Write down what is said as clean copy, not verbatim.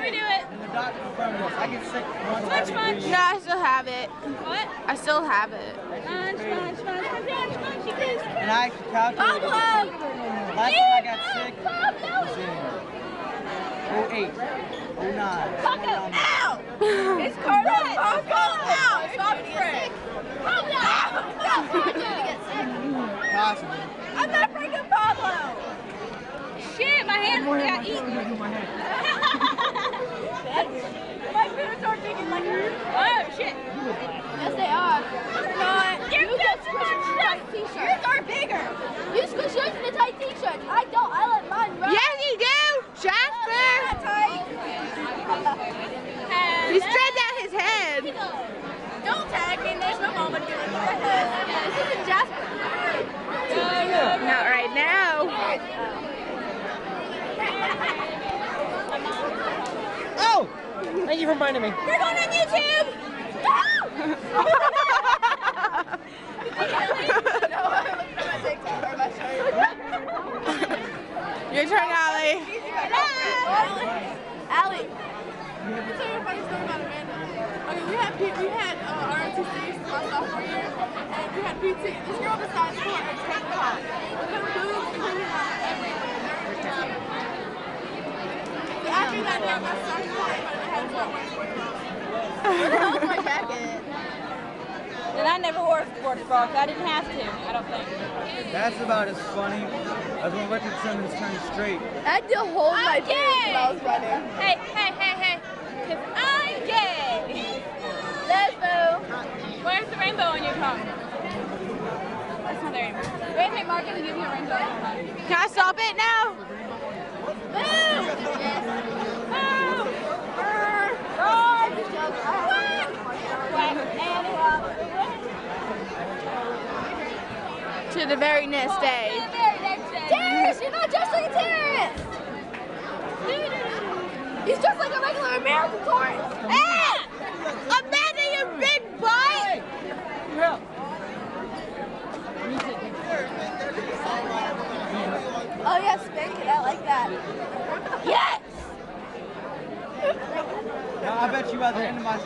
Never do it. And the doctor confirmed this. I get sick once Munch, every munch. 3 years. No, I still have it. What? I still have it. Munch, munch, munch. Munch, munch, you guys. And I actually calculated it. Last time I got sick was in 08, 09. Ow! It's Carlos. Ow! Stop it. Possibly. I'm not freaking Pablo. Shit, my hands got eaten. My parents are thinking like her. Oh shit. Yes, they are. They're not. You're just tight t-shirts. Yours are bigger. You squish yours in the tight t-shirts. I don't. I let mine run. Yes, you do, Jasper. Not tight. He stretched out his head. Don't tag me. There's no moment. This isn't Jasper. Not right now. Oh! Thank you for reminding me. We're going on YouTube. Your turn, Allie. Allie. Let me tell you a funny story about Amanda. Okay, we had ROTC my sophomore year, and we had PT. This girl decides to wear a tank top. Her boobs hanging out everywhere. So after that day, my sophomore year, I had to wear my sports bra. Where the hell is my jacket? And I never wore a sports bra. I didn't have to. I don't think. That's about as funny as when Richard Simmons turned straight. I had to hold my boobs when I was running. Hey, hey, hey, hey. Because I'm gay. Lesbo. Where's the rainbow on your tongue? That's not the rainbow. Where's my market to give you a rainbow on your tongue? Can I stop it now? Boo! Yes. Boo! To the very next day. Terrorist! You're not just like a terrorist! He's just like a regular American tourist! Hey! Amanda, you big butt! Oh yeah, spank it. I like that. Yes! Now, I bet you by the end of my